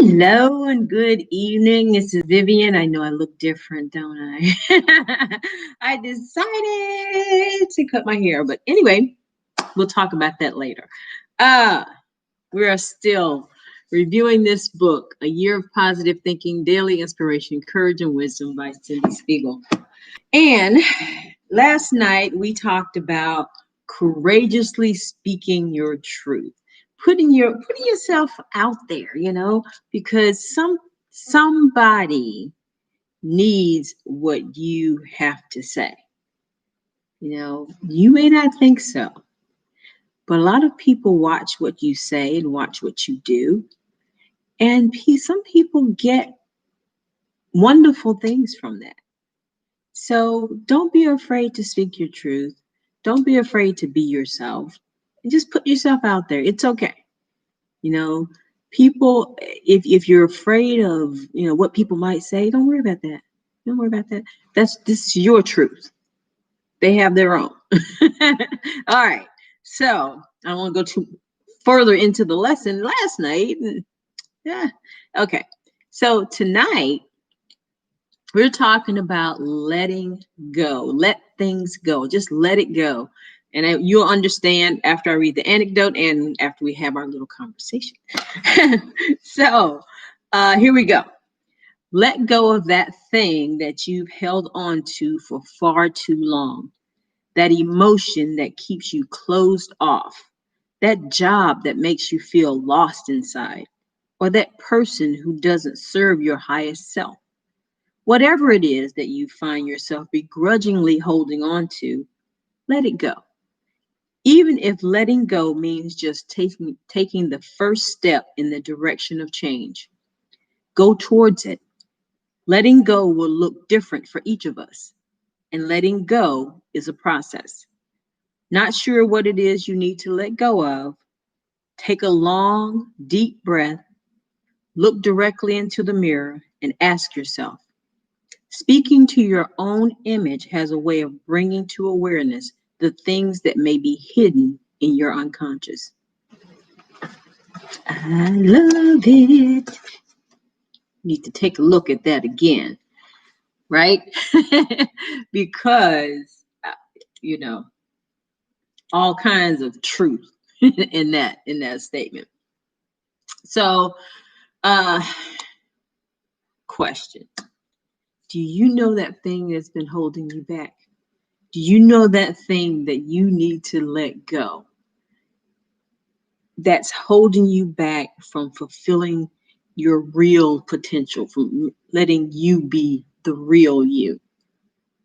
Hello and good evening. This is Vivian. I know I look different, don't I? I decided to cut my hair, but anyway, we'll talk about that later. Uh, we are still reviewing this book, A Year of Positive Thinking, Daily Inspiration, Courage, and Wisdom by Cindy Spiegel. And last night we talked about courageously speaking your truth, putting yourself out there, because somebody needs what you have to say. You may not think so, but a lot of people watch what you say and watch what you do, and some people get wonderful things from that. So don't be afraid to speak your truth. Don't be afraid to be yourself. And just put yourself out there. It's okay. You know, people, if you're afraid of, what people might say, don't worry about that. Don't worry about that. This is your truth. They have their own. All right. So I don't want to go too further into the lesson last night. Yeah. Okay. So tonight, we're talking about letting go. Let things go. Just let it go. And you'll understand after I read the anecdote and after we have our little conversation. So here we go. Let go of that thing that you've held on to for far too long. That emotion that keeps you closed off. That job that makes you feel lost inside. Or that person who doesn't serve your highest self. Whatever it is that you find yourself begrudgingly holding on to, let it go. Even if letting go means just taking the first step in the direction of change. Go towards it. Letting go will look different for each of us. And letting go is a process. Not sure what it is you need to let go of? Take a long, deep breath. Look directly into the mirror and ask yourself, speaking to your own image has a way of bringing to awareness the things that may be hidden in your unconscious. I love it. Need to take a look at that again, right? Because, all kinds of truth in that statement. So, question. Do you know that thing that's been holding you back? Do you know that thing that you need to let go? That's holding you back from fulfilling your real potential, from letting you be the real you.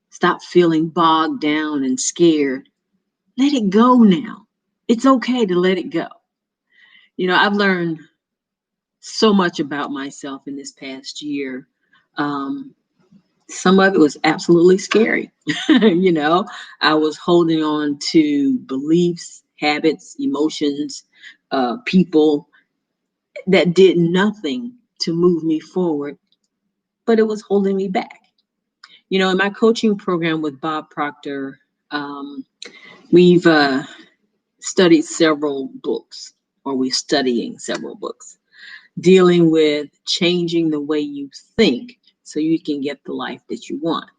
Stop feeling bogged down and scared. Let it go now. It's okay to let it go. I've learned so much about myself in this past year. Some of it was absolutely scary. I was holding on to beliefs, habits, emotions, people that did nothing to move me forward, but it was holding me back. In my coaching program with Bob Proctor, we've studied several books, or we're studying several books, dealing with changing the way you think so you can get the life that you want.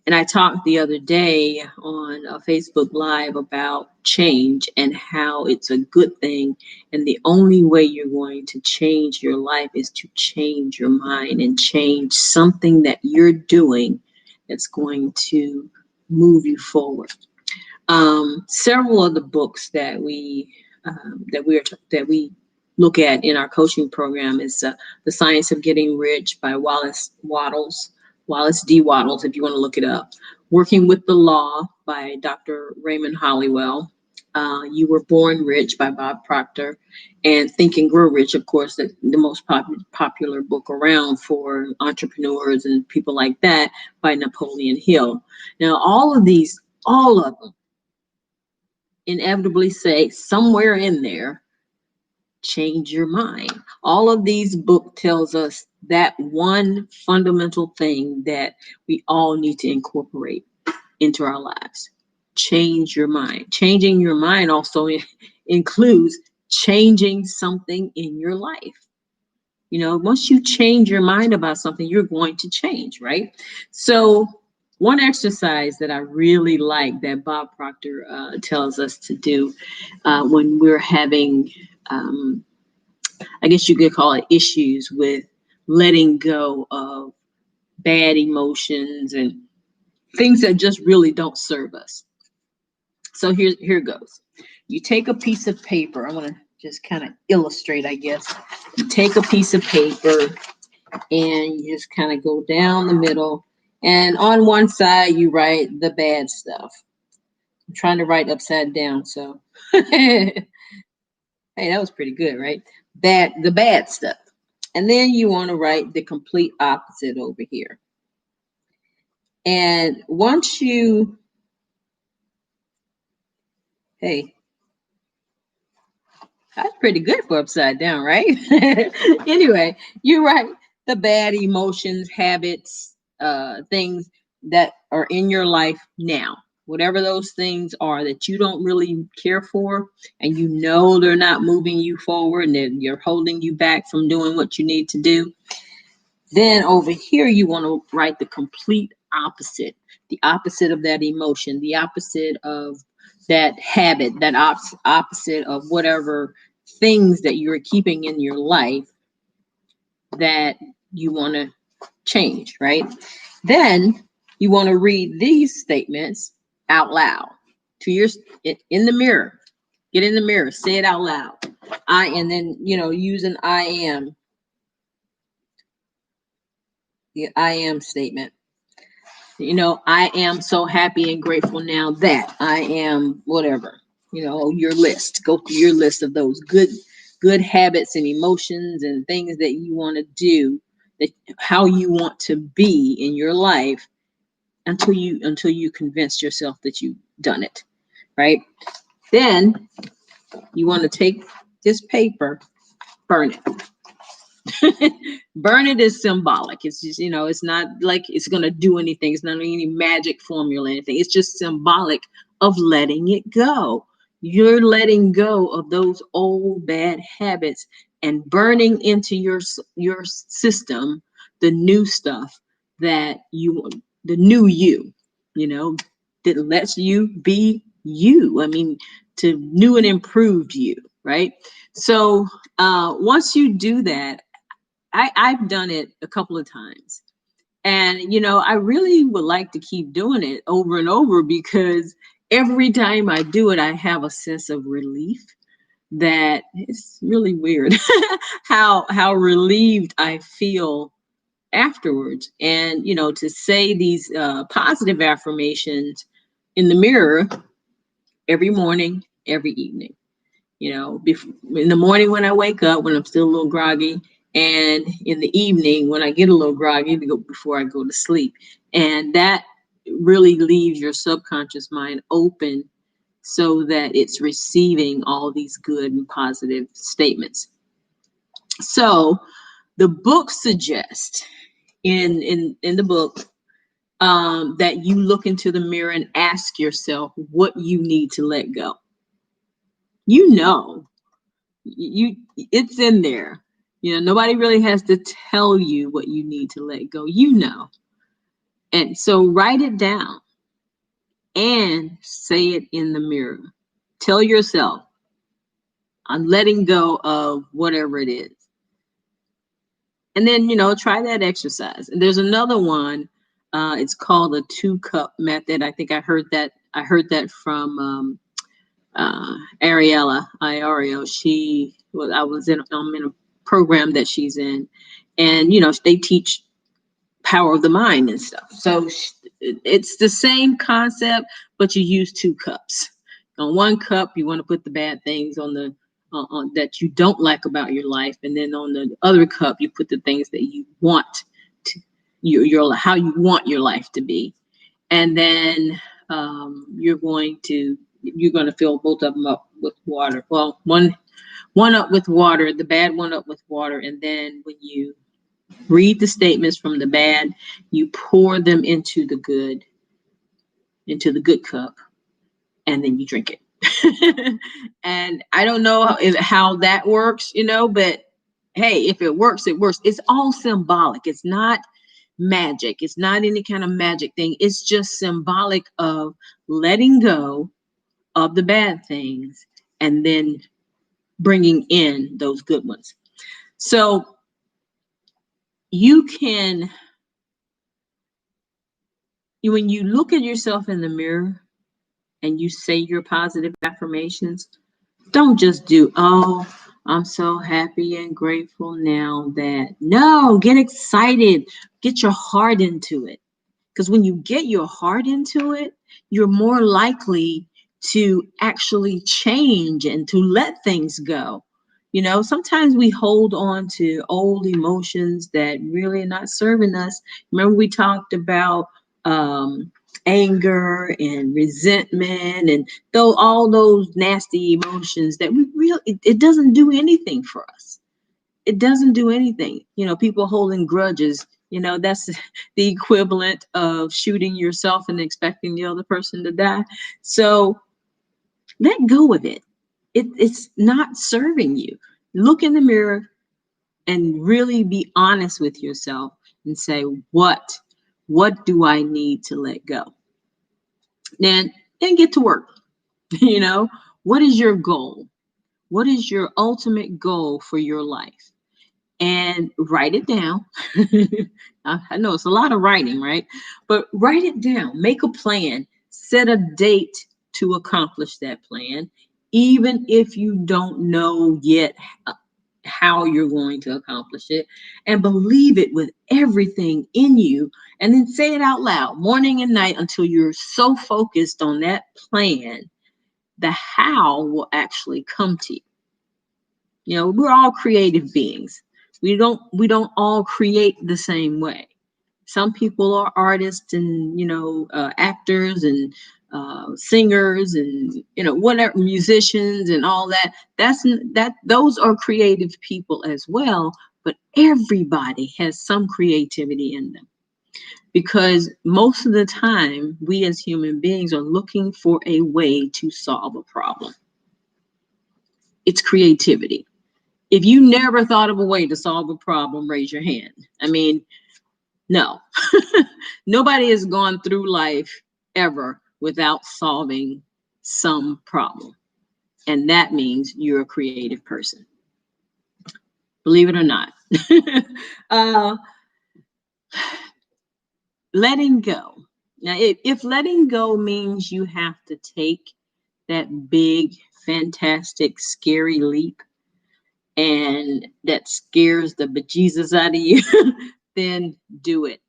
And I talked the other day on a Facebook Live about change and how it's a good thing. And the only way you're going to change your life is to change your mind and change something that you're doing that's going to move you forward. Several of the books that we look at in our coaching program is The Science of Getting Rich by Wallace D. Wattles, if you want to look it up. Working with the Law by Dr. Raymond Holliwell. You Were Born Rich by Bob Proctor. And Think and Grow Rich, of course, the most popular book around for entrepreneurs and people like that, by Napoleon Hill. Now, all of them inevitably say somewhere in there, change your mind. All of these books tells us that one fundamental thing that we all need to incorporate into our lives. Change your mind. Changing your mind also includes changing something in your life. Once you change your mind about something, you're going to change, right? So one exercise that I really like that Bob Proctor tells us to do when we're having, I guess you could call it issues with letting go of bad emotions and things that just really don't serve us. So here goes. You take a piece of paper. I want to just kind of illustrate, I guess. You take a piece of paper and you just kind of go down the middle. And on one side, you write the bad stuff. I'm trying to write upside down. So, hey, that was pretty good, right? The bad stuff. And then you want to write the complete opposite over here. And once you, hey, that's pretty good for upside down, right? Anyway, you write the bad emotions, habits, things that are in your life now. Whatever those things are that you don't really care for, and they're not moving you forward and you're holding you back from doing what you need to do. Then over here, you want to write the complete opposite, the opposite of that emotion, the opposite of that habit, that opposite of whatever things that you're keeping in your life that you want to change, right? Then you want to read these statements out loud to in the mirror. Get in the mirror, say it out loud. And then, use an I am, the I am statement. I am so happy and grateful now that I am whatever, your list. Go through your list of those good habits and emotions and things that you want to do, that how you want to be in your life until you convince yourself that you've done it, right? Then you want to take this paper, burn it. Burn it is symbolic. It's just, it's not like it's going to do anything. It's not any magic formula or anything. It's just symbolic of letting it go. You're letting go of those old bad habits and burning into your system the new stuff that the new that lets you be you. I mean, to new and improved you, right? So once you do that, I've done it a couple of times. And, I really would like to keep doing it over and over, because every time I do it, I have a sense of relief. That it's really weird how relieved I feel afterwards. And, to say these positive affirmations in the mirror every morning, every evening. In the morning when I wake up, when I'm still a little groggy, and in the evening when I get a little groggy before I go to sleep. And that really leaves your subconscious mind open so that it's receiving all these good and positive statements. So the book suggests in the book that you look into the mirror and ask yourself what you need to let go. It's in there. Nobody really has to tell you what you need to let go. And so write it down and say it in the mirror. Tell yourself, I'm letting go of whatever it is. And then, try that exercise. And there's another one. It's called the 2-cup method. I think I heard that from Ariella Iorio. I'm in a program that she's in, and they teach power of the mind and stuff. So it's the same concept, but you use 2 cups. On 1 cup, you want to put the bad things on the that you don't like about your life, and then on the other cup, you put the things that you want to how you want your life to be, and then you're going to fill both of them up with water. Well, one up with water, the bad one up with water, and then when you read the statements from the bad, you pour them into the good cup, and then you drink it. And I don't know how that works, but hey, if it works, it works. It's all symbolic. It's not magic. It's not any kind of magic thing. It's just symbolic of letting go of the bad things and then bringing in those good ones. So you can, when you look at yourself in the mirror and you say your positive affirmations, don't just do, oh, I'm so happy and grateful now that. No, get excited. Get your heart into it. Because when you get your heart into it, you're more likely to actually change and to let things go. You know, sometimes we hold on to old emotions that really are not serving us. Remember, we talked about anger and resentment and though all those nasty emotions that we really, it doesn't do anything for us. It doesn't do anything. You know, people holding grudges, you know, that's the equivalent of shooting yourself and expecting the other person to die. So let go of it. It's not serving you. Look in the mirror and really be honest with yourself and say, what do I need to let go? Then get to work. You know, what is your goal? What is your ultimate goal for your life? And write it down. I know it's a lot of writing, right? But write it down, make a plan, set a date to accomplish that plan, even if you don't know yet how you're going to accomplish it, and believe it with everything in you, and then say it out loud morning and night until you're so focused on that plan, the how will actually come to you. You know, we're all creative beings. We don't all create the same way. Some people are artists and, you know, actors and singers and, you know, whatever, musicians and all that. Those are creative people as well. But everybody has some creativity in them, because most of the time we as human beings are looking for a way to solve a problem. It's creativity. If you never thought of a way to solve a problem, raise your hand. I mean, no. Nobody has gone through life ever without solving some problem. And that means you're a creative person. Believe it or not. uh, letting go. Now, if letting go means you have to take that big, fantastic, scary leap, and that scares the bejesus out of you, then do it.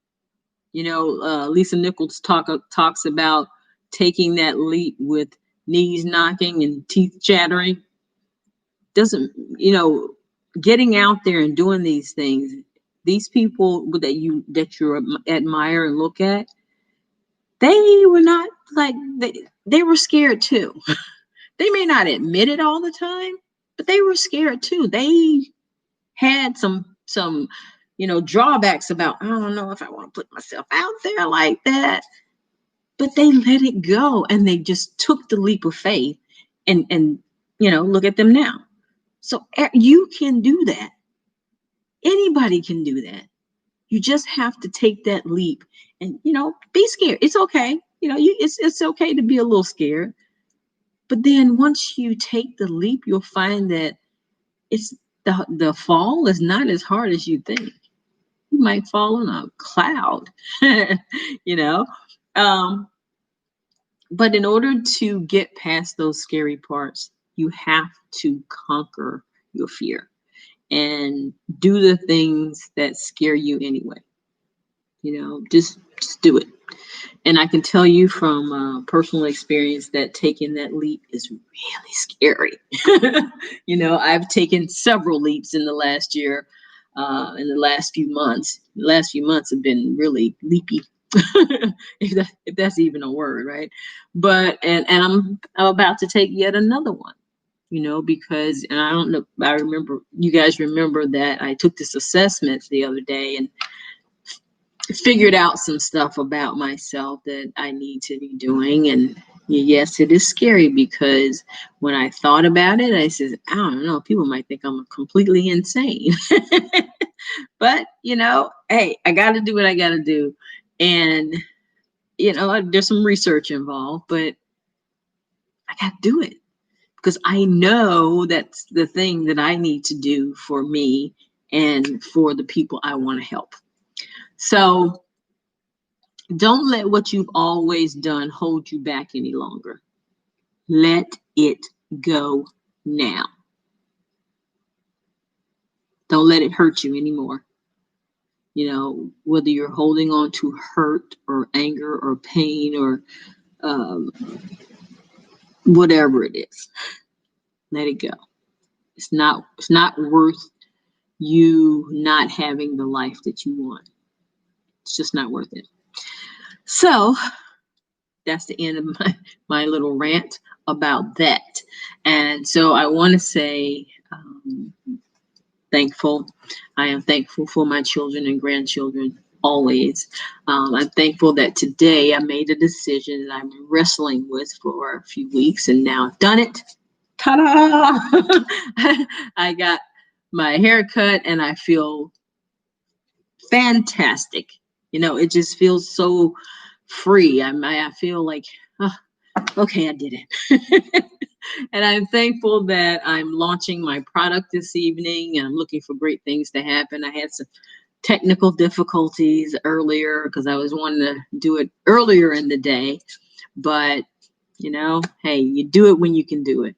You know, Lisa Nichols talks about taking that leap with knees knocking and teeth chattering. Doesn't, you know, getting out there and doing these things, these people that you admire and look at, they were not like, they were scared too. They may not admit it all the time, but they were scared too. They had some, you know, drawbacks about, I don't know if I want to put myself out there like that. But they let it go and they just took the leap of faith, and you know, look at them now. So you can do that. Anybody can do that. You just have to take that leap and, you know, be scared. It's okay. You know, it's okay to be a little scared. But then once you take the leap, you'll find that it's the fall is not as hard as you think. You might fall on a cloud, you know. But in order to get past those scary parts, you have to conquer your fear and do the things that scare you anyway. You know, just do it. And I can tell you from personal experience that taking that leap is really scary. You know, I've taken several leaps in the last year, in the last few months. The last few months have been really leapy. if that's even a word, right? But and I'm about to take yet another one, you know, because, and I don't know, I remember, you guys remember that I took this assessment the other day and figured out some stuff about myself that I need to be doing, and Yes, it is scary because when I thought about it, I said, I don't know, people might think I'm completely insane. But, hey, I got to do what I got to do. And, there's some research involved, but I got to do it because I know that's the thing that I need to do for me and for the people I want to help. So don't let what you've always done hold you back any longer. Let it go now. Don't let it hurt you anymore. Whether you're holding on to hurt or anger or pain or um, whatever it is, let it go. It's not worth you not having the life that you want. It's just not worth it. So that's the end of my little rant about that. And so I want to say thankful. I am thankful for my children and grandchildren always. I'm thankful that today I made a decision that I've been wrestling with for a few weeks, and now I've done it. Ta-da! I got my hair cut and I feel fantastic. It just feels so free. I feel like, oh, okay, I did it. And I'm thankful that I'm launching my product this evening and I'm looking for great things to happen. I had some technical difficulties earlier because I was wanting to do it earlier in the day. But, hey, you do it when you can do it.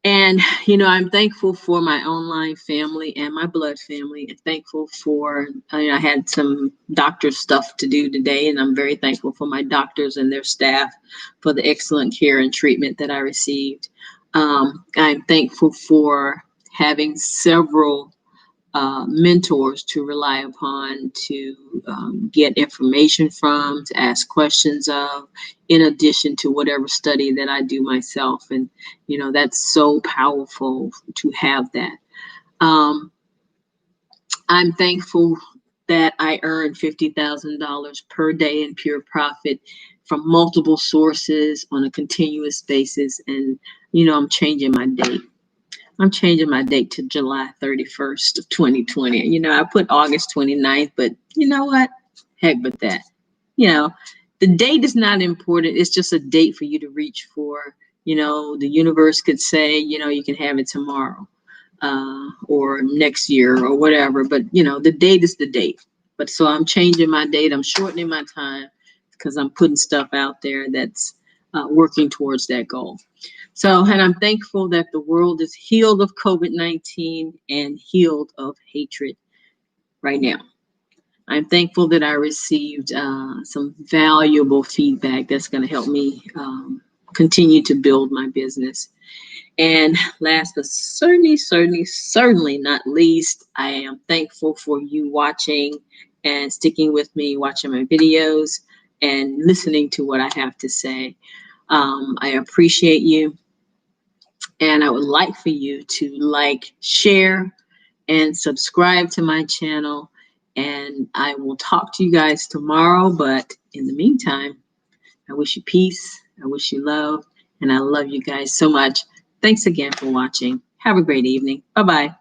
And, I'm thankful for my online family and my blood family. And thankful for, I had some doctor stuff to do today, and I'm very thankful for my doctors and their staff for the excellent care and treatment that I received. I'm thankful for having several mentors to rely upon, to get information from, to ask questions of, in addition to whatever study that I do myself. And, that's so powerful to have that. I'm thankful that I earn $50,000 per day in pure profit from multiple sources on a continuous basis. And, I'm changing my date. I'm changing my date to July 31st of 2020. I put August 29th, but you know what? Heck with that. The date is not important. It's just a date for you to reach for. The universe could say, you can have it tomorrow or next year or whatever. But, the date is the date. But so I'm changing my date. I'm shortening my time because I'm putting stuff out there that's working towards that goal. So, and I'm thankful that the world is healed of COVID-19 and healed of hatred right now. I'm thankful that I received some valuable feedback that's going to help me continue to build my business. And last but certainly not least, I am thankful for you watching and sticking with me, watching my videos and listening to what I have to say. I appreciate you. And I would like for you to like, share, and subscribe to my channel. And I will talk to you guys tomorrow. But in the meantime, I wish you peace. I wish you love. And I love you guys so much. Thanks again for watching. Have a great evening. Bye-bye.